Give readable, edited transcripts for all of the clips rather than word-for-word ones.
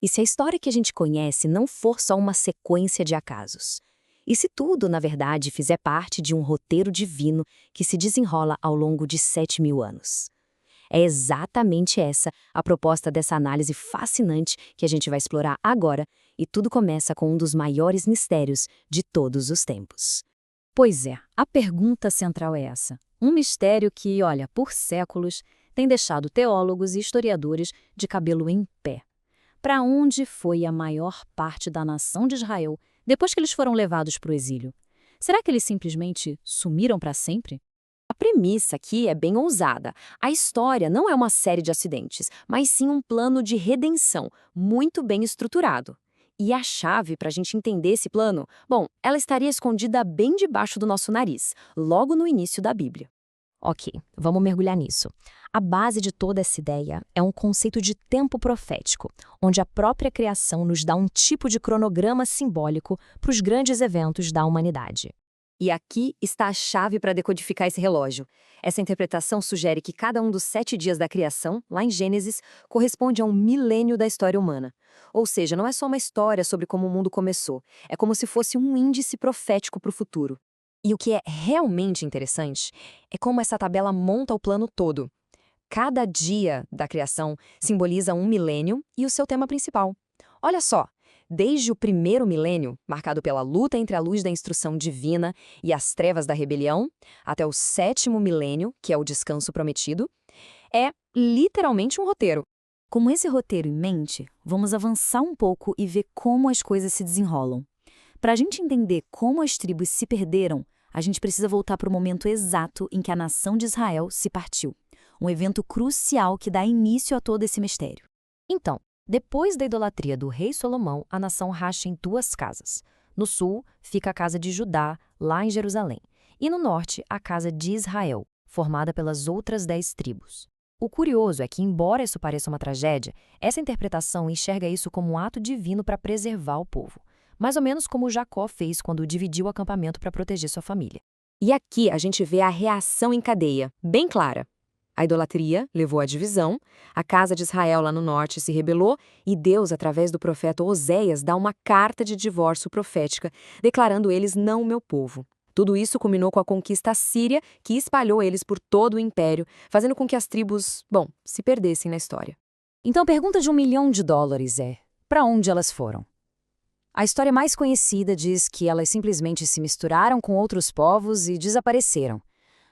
E se a história que a gente conhece não for só uma sequência de acasos? E se tudo, na verdade, fizer parte de um roteiro divino que se desenrola ao longo de 7.000 anos? É exatamente essa a proposta dessa análise fascinante que a gente vai explorar agora, e tudo começa com um dos maiores mistérios de todos os tempos. Pois é, a pergunta central é essa. Um mistério que, olha, por séculos, tem deixado teólogos e historiadores de cabelo em pé. Para onde foi a maior parte da nação de Israel depois que eles foram levados para o exílio? Será que eles simplesmente sumiram para sempre? A premissa aqui é bem ousada. A história não é uma série de acidentes, mas sim um plano de redenção muito bem estruturado. E a chave para a gente entender esse plano, bom, ela estaria escondida bem debaixo do nosso nariz, logo no início da Bíblia. Ok, vamos mergulhar nisso. A base de toda essa ideia é um conceito de tempo profético, onde a própria criação nos dá um tipo de cronograma simbólico para os grandes eventos da humanidade. E aqui está a chave para decodificar esse relógio. Essa interpretação sugere que cada um dos 7 dias da criação, lá em Gênesis, corresponde a um milênio da história humana. Ou seja, não é só uma história sobre como o mundo começou, é como se fosse um índice profético para o futuro. E o que é realmente interessante é como essa tabela monta o plano todo. Cada dia da criação simboliza um milênio e o seu tema principal. Olha só, desde o primeiro milênio, marcado pela luta entre a luz da instrução divina e as trevas da rebelião, até o sétimo milênio, que é o descanso prometido, é literalmente um roteiro. Com esse roteiro em mente, vamos avançar um pouco e ver como as coisas se desenrolam. Para a gente entender como as tribos se perderam, a gente precisa voltar para o momento exato em que a nação de Israel se partiu. Um evento crucial que dá início a todo esse mistério. Então, depois da idolatria do rei Salomão, a nação racha em 2 casas. No sul, fica a casa de Judá, lá em Jerusalém. E no norte, a casa de Israel, formada pelas outras 10 tribos. O curioso é que, embora isso pareça uma tragédia, essa interpretação enxerga isso como um ato divino para preservar o povo. Mais ou menos como Jacó fez quando dividiu o acampamento para proteger sua família. E aqui a gente vê a reação em cadeia, bem clara. A idolatria levou à divisão, a casa de Israel lá no norte se rebelou e Deus, através do profeta Oséias, dá uma carta de divórcio profética, declarando eles não meu povo. Tudo isso culminou com a conquista assíria, que espalhou eles por todo o império, fazendo com que as tribos, bom, se perdessem na história. Então a pergunta de $1 milhão é: para onde elas foram? A história mais conhecida diz que elas simplesmente se misturaram com outros povos e desapareceram.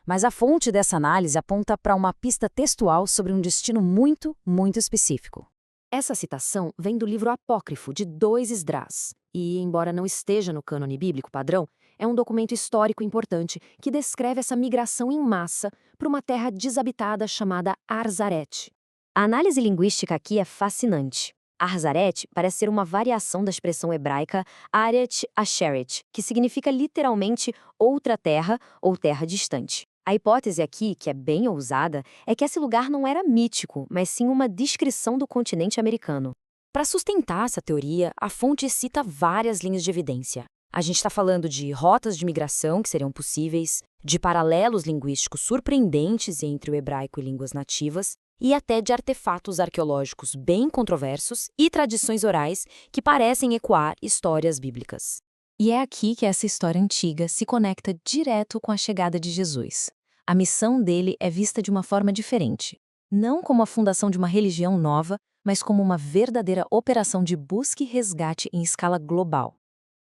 Mas a fonte dessa análise aponta para uma pista textual sobre um destino muito, muito específico. Essa citação vem do livro apócrifo de 2 Esdras, e, embora não esteja no cânone bíblico padrão, é um documento histórico importante que descreve essa migração em massa para uma terra desabitada chamada Arzaret. A análise linguística aqui é fascinante. Arzaret parece ser uma variação da expressão hebraica Aret Asheret, que significa literalmente outra terra ou terra distante. A hipótese aqui, que é bem ousada, é que esse lugar não era mítico, mas sim uma descrição do continente americano. Para sustentar essa teoria, a fonte cita várias linhas de evidência. A gente está falando de rotas de migração que seriam possíveis, de paralelos linguísticos surpreendentes entre o hebraico e línguas nativas, e até de artefatos arqueológicos bem controversos e tradições orais que parecem ecoar histórias bíblicas. E é aqui que essa história antiga se conecta direto com a chegada de Jesus. A missão dele é vista de uma forma diferente, não como a fundação de uma religião nova, mas como uma verdadeira operação de busca e resgate em escala global.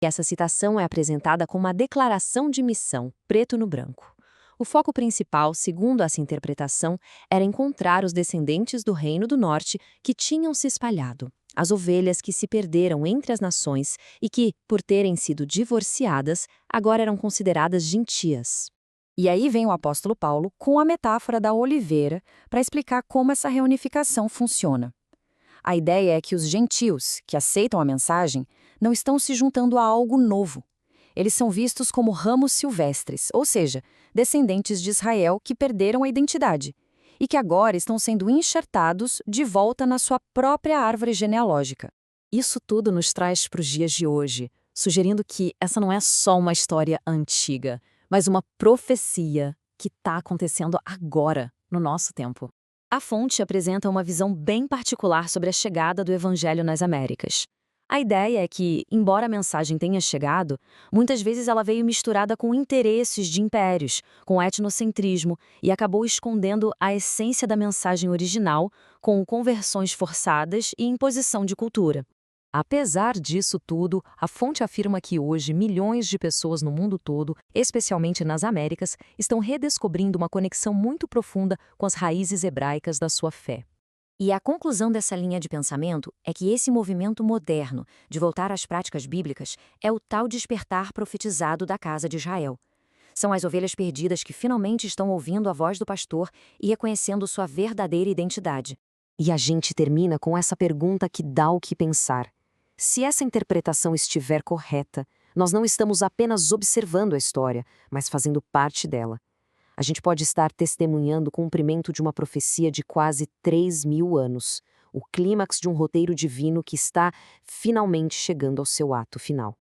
E essa citação é apresentada como uma declaração de missão, preto no branco. O foco principal, segundo essa interpretação, era encontrar os descendentes do Reino do Norte que tinham se espalhado, as ovelhas que se perderam entre as nações e que, por terem sido divorciadas, agora eram consideradas gentias. E aí vem o apóstolo Paulo com a metáfora da oliveira para explicar como essa reunificação funciona. A ideia é que os gentios, que aceitam a mensagem, não estão se juntando a algo novo. Eles são vistos como ramos silvestres, ou seja, descendentes de Israel que perderam a identidade e que agora estão sendo enxertados de volta na sua própria árvore genealógica. Isso tudo nos traz para os dias de hoje, sugerindo que essa não é só uma história antiga, mas uma profecia que está acontecendo agora, no nosso tempo. A fonte apresenta uma visão bem particular sobre a chegada do Evangelho nas Américas. A ideia é que, embora a mensagem tenha chegado, muitas vezes ela veio misturada com interesses de impérios, com etnocentrismo, e acabou escondendo a essência da mensagem original, com conversões forçadas e imposição de cultura. Apesar disso tudo, a fonte afirma que hoje milhões de pessoas no mundo todo, especialmente nas Américas, estão redescobrindo uma conexão muito profunda com as raízes hebraicas da sua fé. E a conclusão dessa linha de pensamento é que esse movimento moderno de voltar às práticas bíblicas é o tal despertar profetizado da casa de Israel. São as ovelhas perdidas que finalmente estão ouvindo a voz do pastor e reconhecendo sua verdadeira identidade. E a gente termina com essa pergunta que dá o que pensar. Se essa interpretação estiver correta, nós não estamos apenas observando a história, mas fazendo parte dela. A gente pode estar testemunhando o cumprimento de uma profecia de quase 3.000 anos, o clímax de um roteiro divino que está finalmente chegando ao seu ato final.